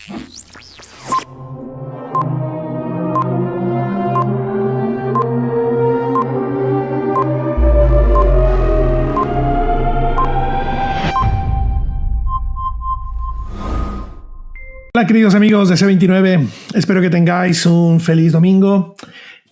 Hola queridos amigos de C29, espero que tengáis un feliz domingo,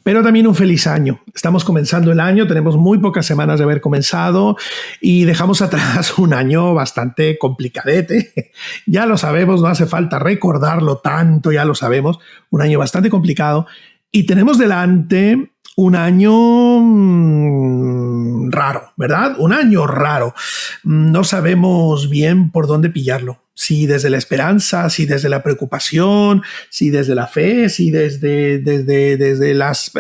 pero también un feliz año. Estamos comenzando el año, tenemos muy pocas semanas de haber comenzado y dejamos atrás un año bastante complicadete. Ya lo sabemos, no hace falta recordarlo tanto, ya lo sabemos, un año bastante complicado y tenemos delante un año raro, ¿verdad? Un año raro. No sabemos bien por dónde pillarlo. Si desde la esperanza, si desde la preocupación, si desde la fe, si desde las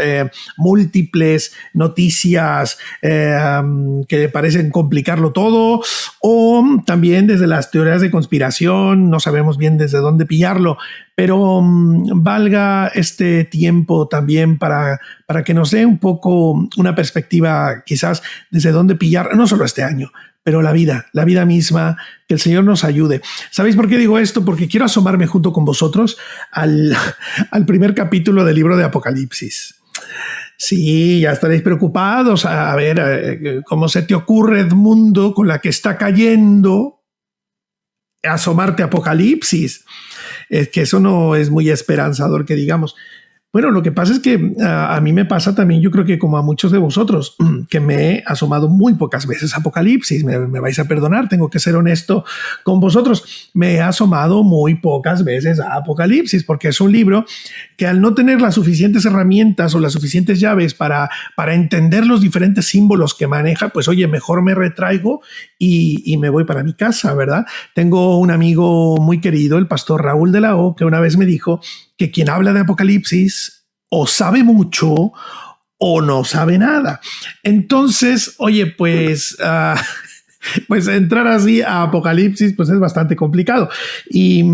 múltiples noticias que parecen complicarlo todo, o también desde las teorías de conspiración, no sabemos bien desde dónde pillarlo, pero valga este tiempo también para que nos dé un poco una perspectiva quizás desde dónde pillar, no solo este año, pero la vida misma, que el Señor nos ayude. ¿Sabéis por qué digo esto? Porque quiero asomarme junto con vosotros al primer capítulo del libro de Apocalipsis. Sí, ya estaréis preocupados. A ver, ¿cómo se te ocurre, Edmundo, con la que está cayendo, asomarte a Apocalipsis? Es que eso no es muy esperanzador que digamos. Bueno, lo que pasa es que a mí me pasa también, yo creo que como a muchos de vosotros, que me he asomado muy pocas veces a Apocalipsis. Me vais a perdonar, tengo que ser honesto con vosotros. Me he asomado muy pocas veces a Apocalipsis porque es un libro que al no tener las suficientes herramientas o las suficientes llaves para entender los diferentes símbolos que maneja, pues oye, mejor me retraigo y me voy para mi casa, ¿verdad? Tengo un amigo muy querido, el pastor Raúl de la O, que una vez me dijo que quien habla de Apocalipsis o sabe mucho o no sabe nada. Entonces, oye, pues entrar así a Apocalipsis pues es bastante complicado. Y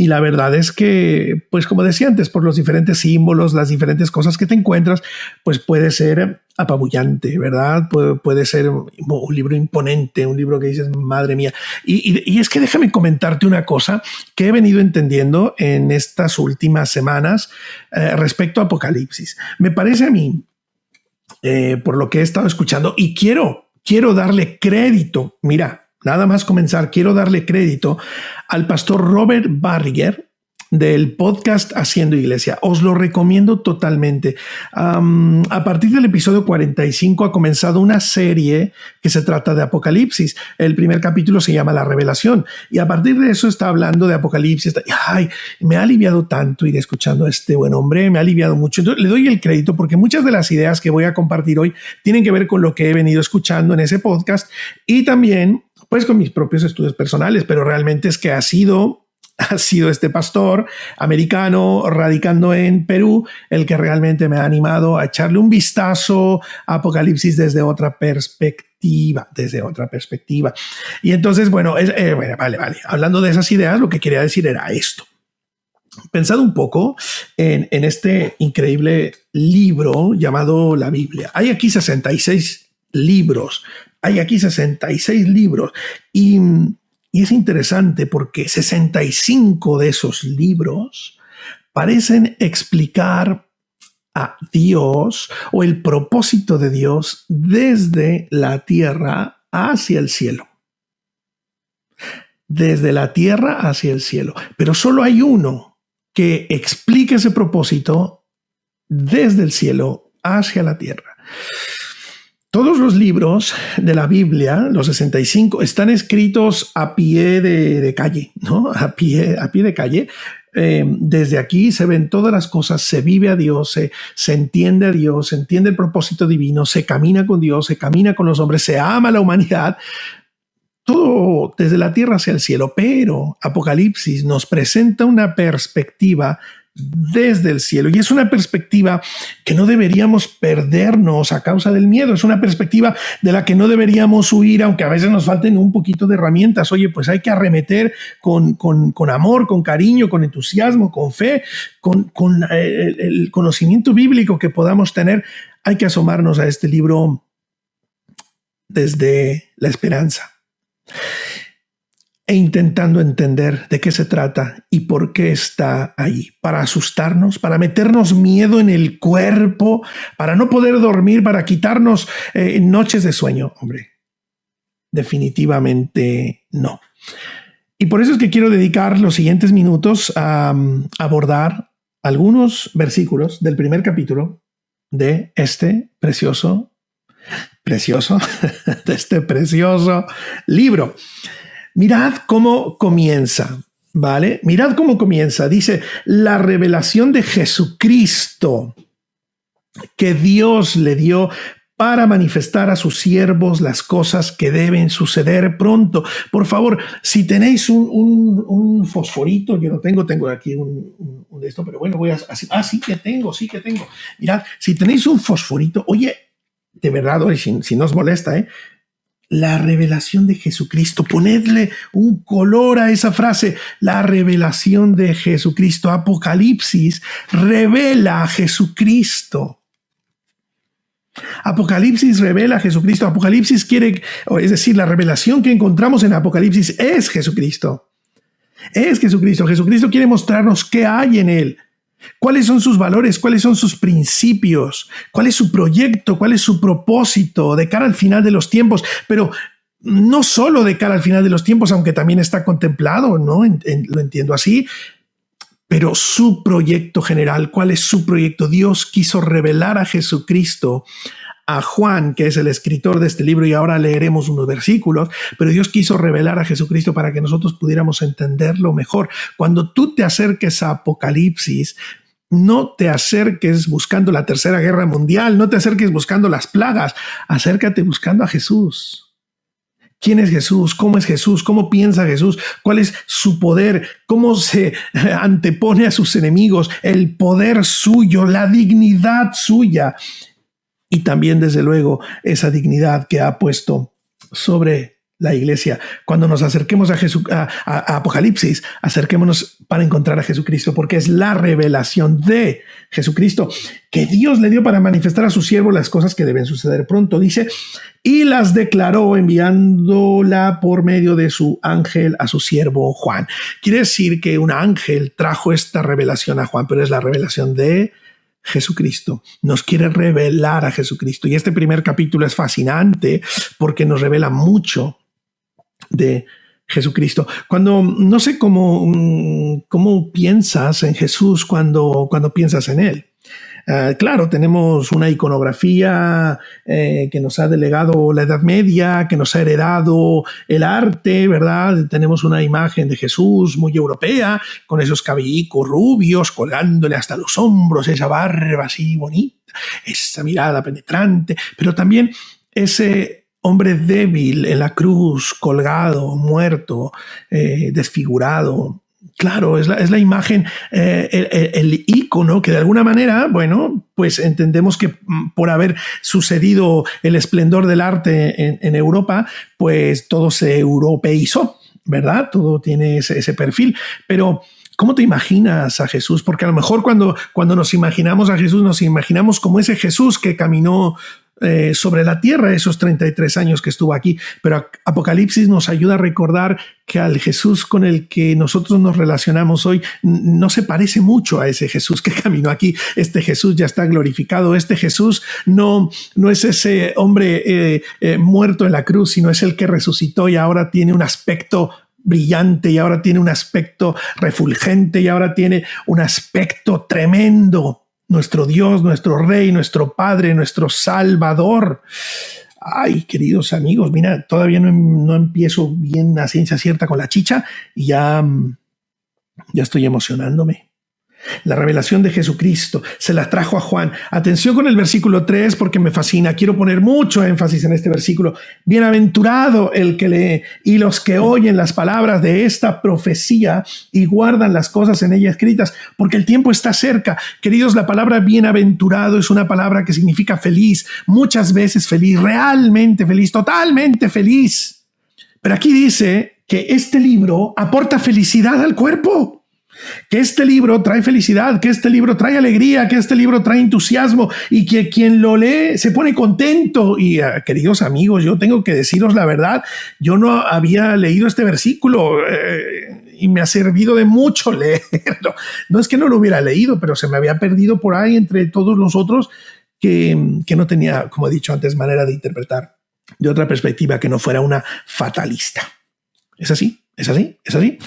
la verdad es que, pues como decía antes, por los diferentes símbolos, las diferentes cosas que te encuentras, pues puede ser apabullante, ¿verdad? Puede ser un libro imponente, un libro que dices, madre mía. Y es que déjame comentarte una cosa que he venido entendiendo en estas últimas semanas respecto a Apocalipsis. Me parece a mí, por lo que he estado escuchando, y quiero darle crédito, mira, nada más comenzar, quiero darle crédito al pastor Robert Barriger del podcast Haciendo Iglesia. Os lo recomiendo totalmente. A partir del episodio 45 ha comenzado una serie que se trata de Apocalipsis. El primer capítulo se llama La Revelación y a partir de eso está hablando de Apocalipsis. Ay, me ha aliviado tanto ir escuchando a este buen hombre, me ha aliviado mucho. Entonces, le doy el crédito porque muchas de las ideas que voy a compartir hoy tienen que ver con lo que he venido escuchando en ese podcast y también pues con mis propios estudios personales, pero realmente es que ha sido este pastor americano radicando en Perú el que realmente me ha animado a echarle un vistazo a Apocalipsis desde otra perspectiva. Y entonces, bueno, vale. Hablando de esas ideas, lo que quería decir era esto. Pensad un poco en este increíble libro llamado la Biblia. Hay aquí 66 libros. Y es interesante porque 65 de esos libros parecen explicar a Dios o el propósito de Dios desde la tierra hacia el cielo. Desde la tierra hacia el cielo. Pero solo hay uno que explique ese propósito desde el cielo hacia la tierra. Todos los libros de la Biblia, los 65, están escritos a pie de calle, ¿no? A pie de calle. Desde aquí se ven todas las cosas, se vive a Dios, se entiende a Dios, se entiende el propósito divino, se camina con Dios, se camina con los hombres, se ama a la humanidad. Todo desde la tierra hacia el cielo. Pero Apocalipsis nos presenta una perspectiva desde el cielo. Y es una perspectiva que no deberíamos perdernos a causa del miedo. Es una perspectiva de la que no deberíamos huir, aunque a veces nos falten un poquito de herramientas. Oye, pues hay que arremeter con amor, con cariño, con entusiasmo, con fe, con el conocimiento bíblico que podamos tener. Hay que asomarnos a este libro desde la esperanza. e intentando entender de qué se trata y por qué está ahí. Para asustarnos, para meternos miedo en el cuerpo, para no poder dormir, para quitarnos noches de sueño. Hombre, definitivamente no. Y por eso es que quiero dedicar los siguientes minutos a abordar algunos versículos del primer capítulo de este precioso, de este precioso libro. Mirad cómo comienza, ¿vale? Mirad cómo comienza. Dice, la revelación de Jesucristo que Dios le dio para manifestar a sus siervos las cosas que deben suceder pronto. Por favor, si tenéis un fosforito, yo no tengo aquí un de esto, pero bueno, voy a... sí que tengo. Mirad, si tenéis un fosforito, oye, de verdad, oye, si no os molesta, la revelación de Jesucristo, ponedle un color a esa frase, la revelación de Jesucristo. Apocalipsis revela a Jesucristo. Apocalipsis revela a Jesucristo. Apocalipsis es decir, la revelación que encontramos en Apocalipsis es Jesucristo. Es Jesucristo. Jesucristo quiere mostrarnos qué hay en él. ¿Cuáles son sus valores? ¿Cuáles son sus principios? ¿Cuál es su proyecto? ¿Cuál es su propósito de cara al final de los tiempos? Pero no solo de cara al final de los tiempos, aunque también está contemplado, ¿no? Lo entiendo así. Pero su proyecto general, ¿cuál es su proyecto? Dios quiso revelar a Jesucristo a Juan, que es el escritor de este libro, y ahora leeremos unos versículos, pero Dios quiso revelar a Jesucristo para que nosotros pudiéramos entenderlo mejor. Cuando tú te acerques a Apocalipsis, no te acerques buscando la Tercera Guerra Mundial, no te acerques buscando las plagas, acércate buscando a Jesús. ¿Quién es Jesús? ¿Cómo es Jesús? ¿Cómo piensa Jesús? ¿Cuál es su poder? ¿Cómo se antepone a sus enemigos? El poder suyo, la dignidad suya. Y también, desde luego, esa dignidad que ha puesto sobre la iglesia. Cuando nos acerquemos a Apocalipsis, acerquémonos para encontrar a Jesucristo, porque es la revelación de Jesucristo que Dios le dio para manifestar a su siervo las cosas que deben suceder pronto. Dice, y las declaró enviándola por medio de su ángel a su siervo Juan. Quiere decir que un ángel trajo esta revelación a Juan, pero es la revelación de Jesucristo. Nos quiere revelar a Jesucristo. Y este primer capítulo es fascinante porque nos revela mucho de Jesucristo. Cuando no sé cómo piensas en Jesús cuando piensas en él. Claro, tenemos una iconografía que nos ha delegado la Edad Media, que nos ha heredado el arte, ¿verdad? Tenemos una imagen de Jesús muy europea, con esos cabellicos rubios, colgándole hasta los hombros, esa barba así bonita, esa mirada penetrante, pero también ese hombre débil en la cruz, colgado, muerto, desfigurado. Claro, es la imagen, el ícono que de alguna manera, bueno, pues entendemos que por haber sucedido el esplendor del arte en Europa, pues todo se europeizó, ¿verdad? Todo tiene ese perfil, pero ¿cómo te imaginas a Jesús? Porque a lo mejor cuando nos imaginamos a Jesús, nos imaginamos como ese Jesús que caminó sobre la tierra esos 33 años que estuvo aquí, pero Apocalipsis nos ayuda a recordar que al Jesús con el que nosotros nos relacionamos hoy no se parece mucho a ese Jesús que caminó aquí. Este Jesús ya está glorificado, este Jesús no es ese hombre muerto en la cruz, sino es el que resucitó y ahora tiene un aspecto brillante y ahora tiene un aspecto refulgente y ahora tiene un aspecto tremendo. Nuestro Dios, nuestro Rey, nuestro Padre, nuestro Salvador. Ay, queridos amigos, mira, todavía no empiezo bien a ciencia cierta con la chicha y ya estoy emocionándome. La revelación de Jesucristo se la trajo a Juan. Atención con el versículo 3 porque me fascina. Quiero poner mucho énfasis en este versículo. Bienaventurado el que lee y los que oyen las palabras de esta profecía y guardan las cosas en ella escritas, porque el tiempo está cerca. Queridos, la palabra bienaventurado es una palabra que significa feliz, muchas veces feliz, realmente feliz, totalmente feliz. Pero aquí dice que este libro aporta felicidad al cuerpo. Que este libro trae felicidad, que este libro trae alegría, que este libro trae entusiasmo y que quien lo lee se pone contento. Y queridos amigos, yo tengo que deciros la verdad, yo no había leído este versículo y me ha servido de mucho leerlo. No es que no lo hubiera leído, pero se me había perdido por ahí entre todos los otros que no tenía, como he dicho antes, manera de interpretar de otra perspectiva que no fuera una fatalista. ¿Es así? ¿Es así? ¿Es así?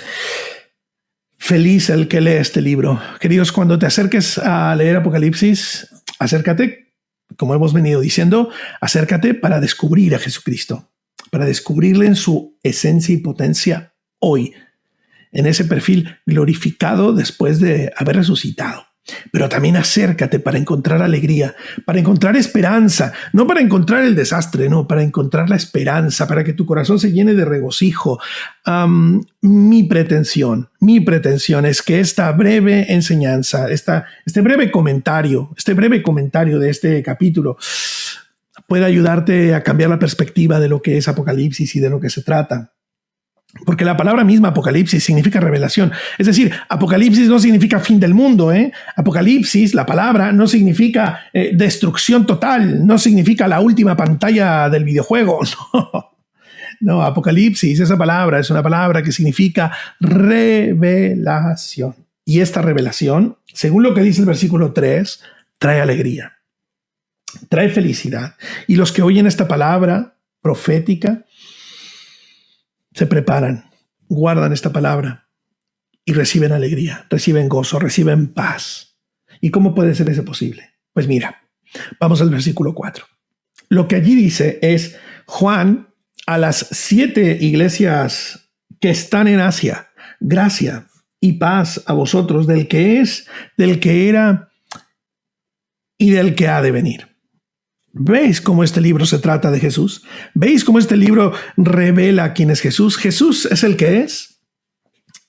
Feliz el que lee este libro. Queridos, cuando te acerques a leer Apocalipsis, acércate, como hemos venido diciendo, acércate para descubrir a Jesucristo, para descubrirle en su esencia y potencia hoy, en ese perfil glorificado después de haber resucitado. Pero también acércate para encontrar alegría, para encontrar esperanza, no para encontrar el desastre, no, para encontrar la esperanza, para que tu corazón se llene de regocijo. Mi pretensión es que esta breve enseñanza, este breve comentario de este capítulo pueda ayudarte a cambiar la perspectiva de lo que es Apocalipsis y de lo que se trata. Porque la palabra misma Apocalipsis significa revelación. Es decir, Apocalipsis no significa fin del mundo. Apocalipsis, la palabra, no significa destrucción total, no significa la última pantalla del videojuego. No, Apocalipsis, esa palabra es una palabra que significa revelación. Y esta revelación, según lo que dice el versículo 3, trae alegría, trae felicidad. Y los que oyen esta palabra profética se preparan, guardan esta palabra y reciben alegría, reciben gozo, reciben paz. ¿Y cómo puede ser eso posible? Pues mira, vamos al versículo 4. Lo que allí dice es: Juan, a las 7 iglesias que están en Asia, gracia y paz a vosotros del que es, del que era y del que ha de venir. ¿Veis cómo este libro se trata de Jesús? ¿Veis cómo este libro revela quién es Jesús? Jesús es el que es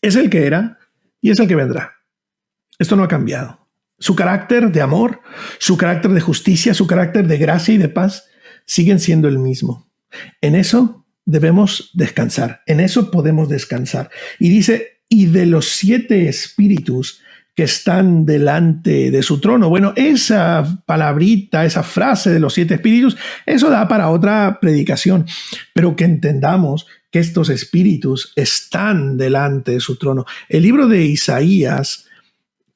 el que era y es el que vendrá. Esto no ha cambiado. Su carácter de amor, su carácter de justicia, su carácter de gracia y de paz siguen siendo el mismo. En eso debemos descansar, en eso podemos descansar. Y dice, y de los 7 espíritus que están delante de su trono. Bueno, esa palabrita, esa frase de los 7 espíritus, eso da para otra predicación, pero que entendamos que estos espíritus están delante de su trono. El libro de Isaías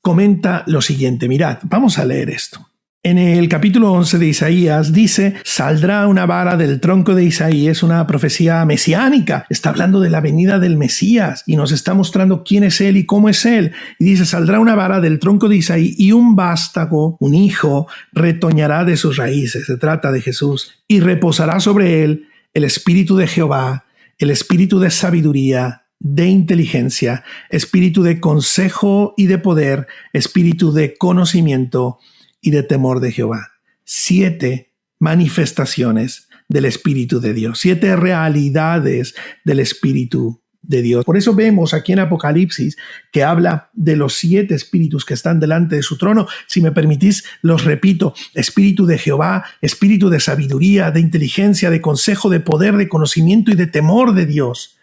comenta lo siguiente, mirad, vamos a leer esto. En el capítulo 11 de Isaías dice, saldrá una vara del tronco de Isaí. Es una profecía mesiánica. Está hablando de la venida del Mesías y nos está mostrando quién es él y cómo es él. Y dice, saldrá una vara del tronco de Isaí y un vástago, un hijo, retoñará de sus raíces. Se trata de Jesús. Y reposará sobre él el espíritu de Jehová, el espíritu de sabiduría, de inteligencia, espíritu de consejo y de poder, espíritu de conocimiento y de temor de Jehová. 7 manifestaciones del Espíritu de Dios, 7 realidades del Espíritu de Dios. Por eso vemos aquí en Apocalipsis que habla de los 7 espíritus que están delante de su trono. Si me permitís, los repito: espíritu de Jehová, espíritu de sabiduría, de inteligencia, de consejo, de poder, de conocimiento y de temor de Dios.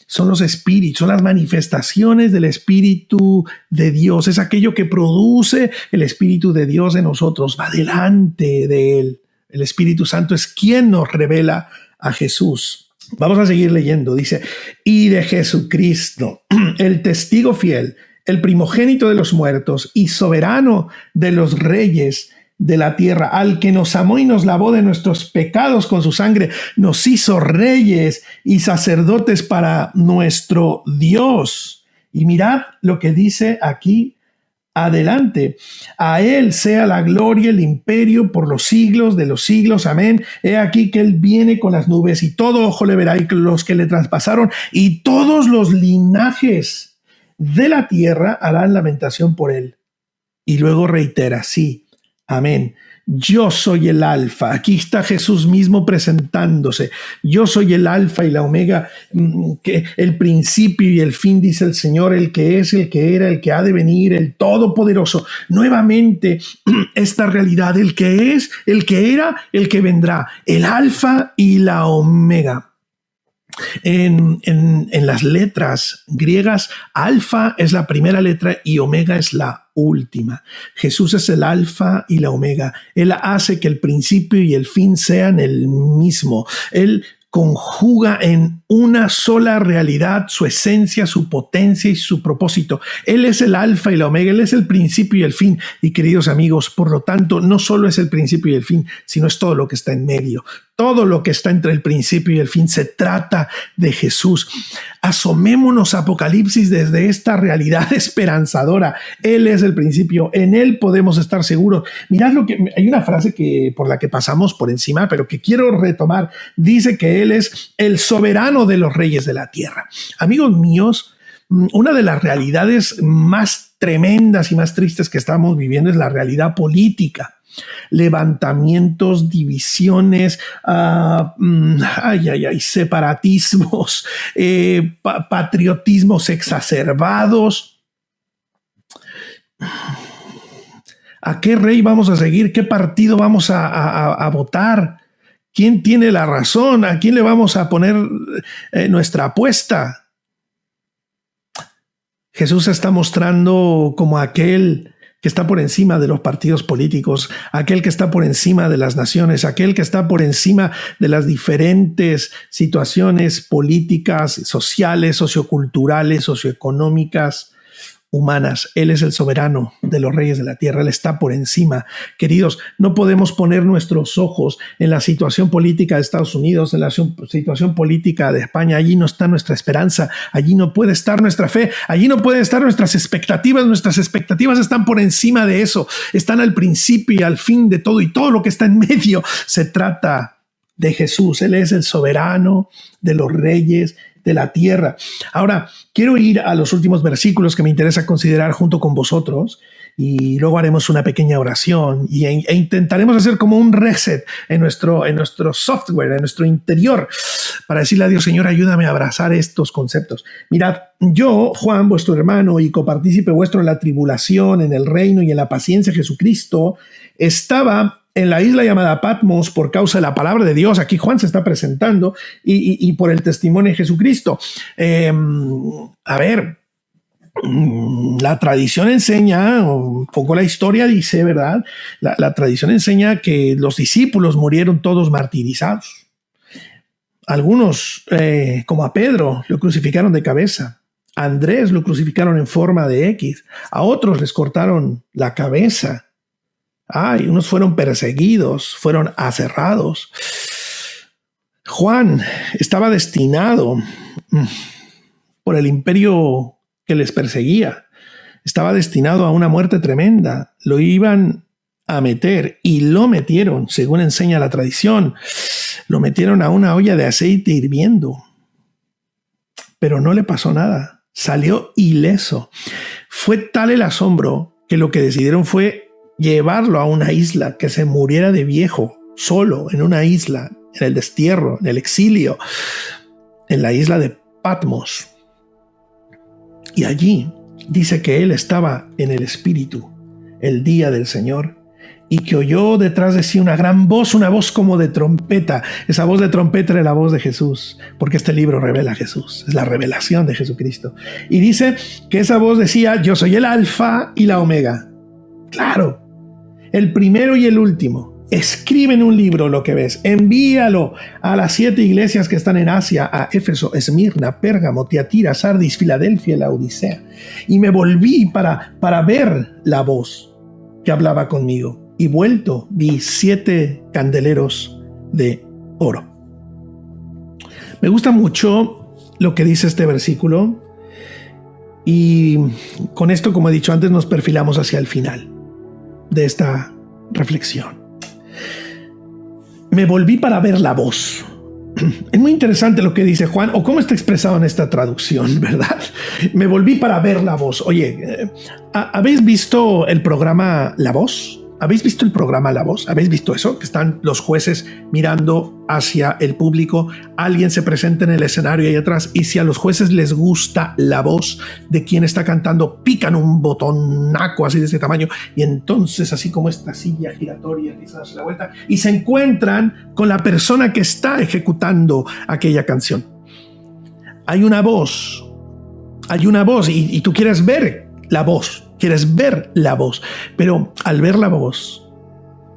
Son los espíritus, son las manifestaciones del Espíritu de Dios. Es aquello que produce el Espíritu de Dios en nosotros, va delante de él. El Espíritu Santo es quien nos revela a Jesús. Vamos a seguir leyendo. Dice, y de Jesucristo, el testigo fiel, el primogénito de los muertos y soberano de los reyes de la tierra, al que nos amó y nos lavó de nuestros pecados con su sangre, nos hizo reyes y sacerdotes para nuestro Dios. Y mirad lo que dice aquí adelante: a él sea la gloria, el imperio por los siglos de los siglos, amén. He aquí que él viene con las nubes y todo ojo le verá, y los que le traspasaron y todos los linajes de la tierra harán lamentación por él. Y luego reitera, sí, amén. Yo soy el alfa. Aquí está Jesús mismo presentándose. Yo soy el alfa y la omega, que el principio y el fin, dice el Señor, el que es, el que era, el que ha de venir, el todopoderoso. Nuevamente esta realidad, el que es, el que era, el que vendrá, el alfa y la omega. En las letras griegas, alfa es la primera letra y omega es la última. Jesús es el alfa y la omega. Él hace que el principio y el fin sean el mismo. Él conjuga en una sola realidad su esencia, su potencia y su propósito. Él es el alfa y la omega, Él es el principio y el fin. Y queridos amigos, por lo tanto, no solo es el principio y el fin, sino es todo lo que está en medio. Todo lo que está entre el principio y el fin se trata de Jesús. Asomémonos a Apocalipsis desde esta realidad esperanzadora. Él es el principio, en Él podemos estar seguros. Mirad hay una frase por la que pasamos por encima, pero que quiero retomar. Dice que Él es el soberano de los reyes de la tierra. Amigos míos, una de las realidades más tremendas y más tristes que estamos viviendo es la realidad política. Levantamientos, divisiones, separatismos, patriotismos exacerbados. ¿A qué rey vamos a seguir? ¿Qué partido vamos a votar? ¿Quién tiene la razón? ¿A quién le vamos a poner nuestra apuesta? Jesús se está mostrando como aquel que está por encima de los partidos políticos, aquel que está por encima de las naciones, aquel que está por encima de las diferentes situaciones políticas, sociales, socioculturales, socioeconómicas, humanas. Él es el soberano de los reyes de la tierra. Él está por encima. Queridos, no podemos poner nuestros ojos en la situación política de Estados Unidos, en la situación política de España. Allí no está nuestra esperanza. Allí no puede estar nuestra fe. Allí no pueden estar nuestras expectativas. Nuestras expectativas están por encima de eso. Están al principio y al fin de todo. Y todo lo que está en medio se trata de Jesús. Él es el soberano de los reyes de la tierra. Ahora, quiero ir a los últimos versículos que me interesa considerar junto con vosotros y luego haremos una pequeña oración e intentaremos hacer como un reset en nuestro software, en nuestro interior, para decirle a Dios, Señor, ayúdame a abrazar estos conceptos. Mirad, yo, Juan, vuestro hermano y copartícipe vuestro en la tribulación, en el reino y en la paciencia de Jesucristo, estaba en la isla llamada Patmos por causa de la palabra de Dios. Aquí Juan se está presentando y por el testimonio de Jesucristo. La tradición enseña, un poco la historia dice, ¿verdad? La tradición enseña que los discípulos murieron todos martirizados. Algunos, como a Pedro, lo crucificaron de cabeza. A Andrés lo crucificaron en forma de X. A otros les cortaron la cabeza. Unos fueron perseguidos, fueron aserrados. Juan estaba destinado por el imperio que les perseguía. Estaba destinado a una muerte tremenda. Lo iban a meter y lo metieron, según enseña la tradición. Lo metieron a una olla de aceite hirviendo. Pero no le pasó nada. Salió ileso. Fue tal el asombro que lo que decidieron fue llevarlo a una isla, que se muriera de viejo, solo, en una isla, en el destierro, en el exilio, en la isla de Patmos. Y allí dice que él estaba en el Espíritu el día del Señor y que oyó detrás de sí una gran voz, una voz como de trompeta. Esa voz de trompeta era la voz de Jesús, porque este libro revela a Jesús, es la revelación de Jesucristo. Y dice que esa voz decía, yo soy el alfa y la omega. Claro, el primero y el último. Escribe en un libro lo que ves, envíalo a las 7 iglesias que están en Asia, a Éfeso, Esmirna, Pérgamo, Tiatira, Sardis, Filadelfia y la Odisea. Y me volví para ver la voz que hablaba conmigo. Y vuelto vi 7 candeleros de oro. Me gusta mucho lo que dice este versículo. Y con esto, como he dicho antes, nos perfilamos hacia el final de esta reflexión. Me volví para ver la voz. Es muy interesante lo que dice Juan, o cómo está expresado en esta traducción, ¿verdad? Me volví para ver la voz. Oye, ¿habéis visto el programa La Voz? ¿Habéis visto el programa La Voz? ¿Habéis visto eso? Que están los jueces mirando hacia el público, alguien se presenta en el escenario ahí atrás y si a los jueces les gusta la voz de quien está cantando, pican un botonaco así de ese tamaño y entonces así como esta silla giratoria empiezan a darse la vuelta y se encuentran con la persona que está ejecutando aquella canción. hay una voz y tú quieres ver la voz, pero al ver la voz,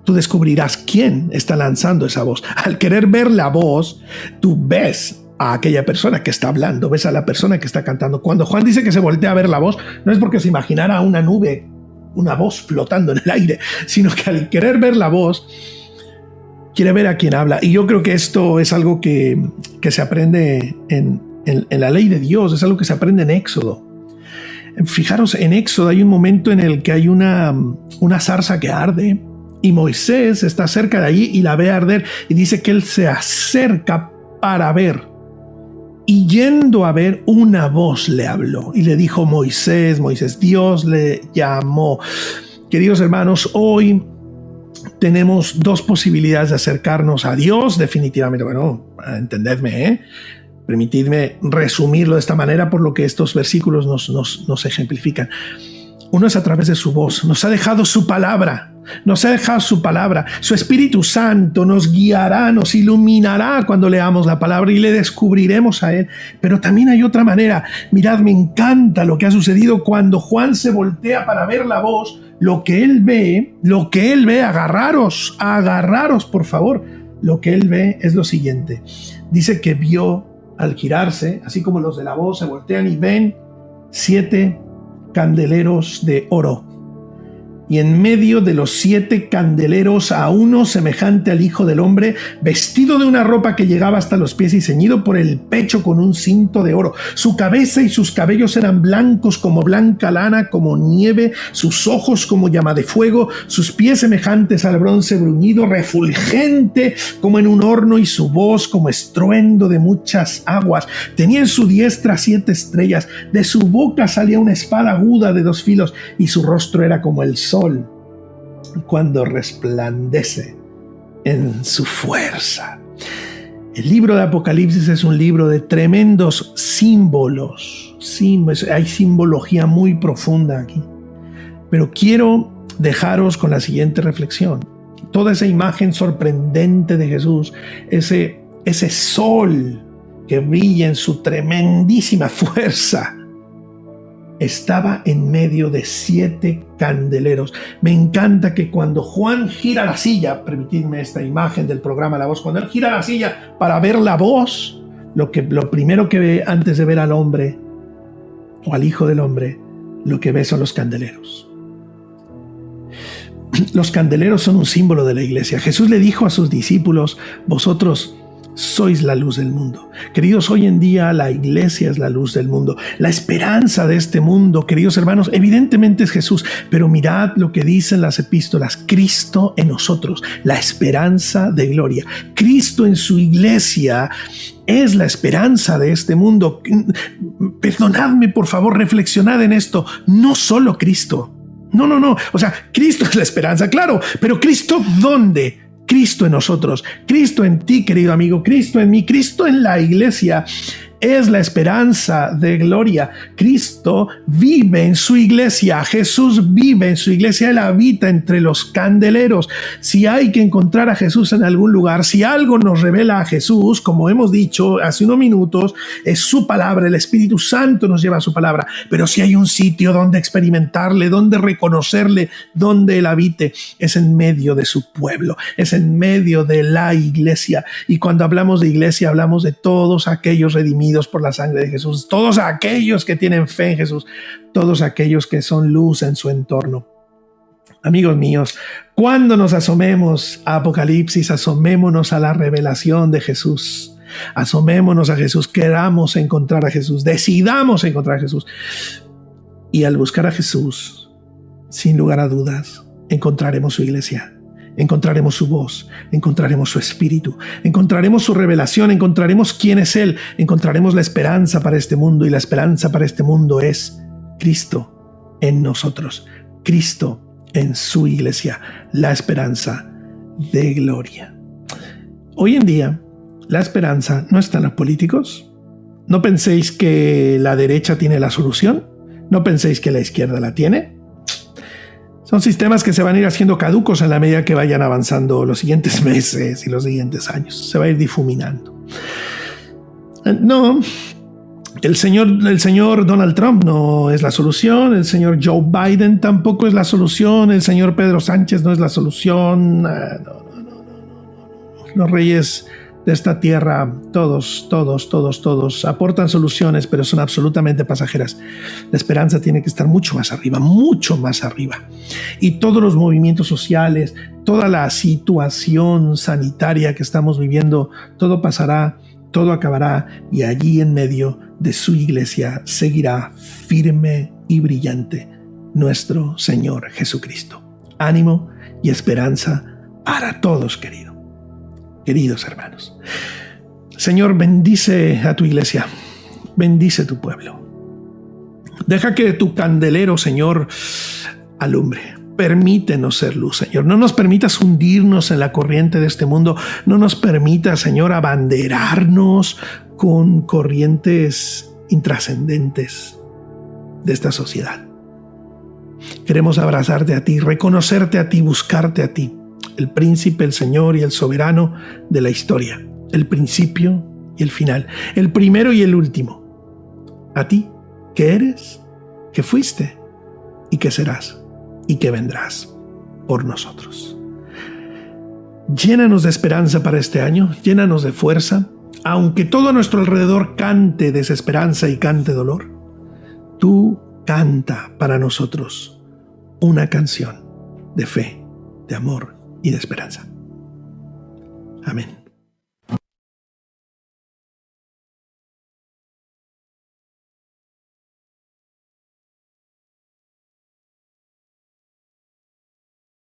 tú descubrirás quién está lanzando esa voz. Al querer ver la voz, tú ves a aquella persona que está hablando, ves a la persona que está cantando. Cuando Juan dice que se voltea a ver la voz, no es porque se imaginara una nube, una voz flotando en el aire, sino que al querer ver la voz, quiere ver a quien habla. Y yo creo que esto es algo que se aprende en la ley de Dios, es algo que se aprende en Éxodo. Fijaros, en Éxodo hay un momento en el que hay una zarza que arde y Moisés está cerca de allí y la ve arder y dice que él se acerca para ver. Y yendo a ver, una voz le habló y le dijo: Moisés, Moisés. Dios le llamó. Queridos hermanos, hoy tenemos dos posibilidades de acercarnos a Dios, definitivamente. Bueno, entendedme, permitidme resumirlo de esta manera por lo que estos versículos nos ejemplifican. Uno es a través de su voz. Nos ha dejado su palabra. Su Espíritu Santo nos guiará, nos iluminará cuando leamos la palabra y le descubriremos a Él. Pero también hay otra manera. Mirad, me encanta lo que ha sucedido cuando Juan se voltea para ver la voz. Lo que él ve, agarraros por favor. Lo que él ve es lo siguiente. Dice que vio al girarse, así como los de la voz se voltean y ven 7 candeleros de oro. Y en medio de los 7 candeleros a uno semejante al Hijo del Hombre, vestido de una ropa que llegaba hasta los pies y ceñido por el pecho con un cinto de oro. Su cabeza y sus cabellos eran blancos como blanca lana, como nieve, sus ojos como llama de fuego, sus pies semejantes al bronce bruñido, refulgente como en un horno, y su voz como estruendo de muchas aguas. Tenía en su diestra 7 estrellas, de su boca salía una espada aguda de 2 filos, y su rostro era como el sol cuando resplandece en su fuerza. El libro de Apocalipsis es un libro de tremendos símbolos. Hay simbología muy profunda aquí. Pero quiero dejaros con la siguiente reflexión. Toda esa imagen sorprendente de Jesús, ese sol que brilla en su tremendísima fuerza, estaba en medio de 7 candeleros. Me encanta que cuando Juan gira la silla, permitidme esta imagen del programa La Voz, cuando él gira la silla para ver la voz, lo primero que ve antes de ver al hombre o al Hijo del Hombre, lo que ve son los candeleros. Los candeleros son un símbolo de la iglesia. Jesús le dijo a sus discípulos: vosotros sois la luz del mundo. Queridos, hoy en día la iglesia es la luz del mundo. La esperanza de este mundo, queridos hermanos, evidentemente es Jesús. Pero mirad lo que dicen las epístolas: Cristo en nosotros, la esperanza de gloria. Cristo en su iglesia es la esperanza de este mundo. Perdonadme, por favor, reflexionad en esto. No solo Cristo. No. O sea, Cristo es la esperanza, claro. Pero ¿Cristo dónde? Cristo en nosotros, Cristo en ti, querido amigo, Cristo en mí, Cristo en la iglesia es la esperanza de gloria. Cristo vive en su iglesia, Jesús vive en su iglesia, Él habita entre los candeleros. Si hay que encontrar a Jesús en algún lugar, si algo nos revela a Jesús, como hemos dicho hace unos minutos, es su palabra, el Espíritu Santo nos lleva a su palabra. Pero si hay un sitio donde experimentarle, donde reconocerle, donde Él habite, es en medio de su pueblo, es en medio de la iglesia. Y cuando hablamos de iglesia, hablamos de todos aquellos redimidos por la sangre de Jesús, todos aquellos que tienen fe en Jesús, todos aquellos que son luz en su entorno. Amigos míos, cuando nos asomemos a Apocalipsis, asomémonos a la revelación de Jesús. Asomémonos a Jesús, queramos encontrar a Jesús, decidamos encontrar a Jesús. Y al buscar a Jesús, sin lugar a dudas, encontraremos su iglesia. Encontraremos su voz, encontraremos su espíritu, encontraremos su revelación, encontraremos quién es Él, encontraremos la esperanza para este mundo, y la esperanza para este mundo es Cristo en nosotros, Cristo en su iglesia, la esperanza de gloria. Hoy en día, la esperanza no está en los políticos. No penséis que la derecha tiene la solución, no penséis que la izquierda la tiene. Son sistemas que se van a ir haciendo caducos en la medida que vayan avanzando los siguientes meses y los siguientes años. Se va a ir difuminando. No, El señor Donald Trump no es la solución, el señor Joe Biden tampoco es la solución, el señor Pedro Sánchez no es la solución. Los reyes de esta tierra, todos aportan soluciones, pero son absolutamente pasajeras. La esperanza tiene que estar mucho más arriba, mucho más arriba. Y todos los movimientos sociales, toda la situación sanitaria que estamos viviendo, todo pasará, todo acabará, y allí en medio de su iglesia seguirá firme y brillante nuestro Señor Jesucristo. Ánimo y esperanza para todos, queridos hermanos. Señor, bendice a tu iglesia, bendice tu pueblo. Deja que tu candelero, Señor, alumbre. Permítenos ser luz, Señor. No nos permitas hundirnos en la corriente de este mundo. No nos permitas, Señor, abanderarnos con corrientes intrascendentes de esta sociedad. Queremos abrazarte a ti, reconocerte a ti, buscarte a ti, el príncipe, el Señor y el soberano de la historia, el principio y el final, el primero y el último. A ti, que eres, que fuiste y que serás y que vendrás por nosotros. Llénanos de esperanza para este año, llénanos de fuerza, aunque todo a nuestro alrededor cante desesperanza y cante dolor. Tú canta para nosotros una canción de fe, de amor y de esperanza. Amén.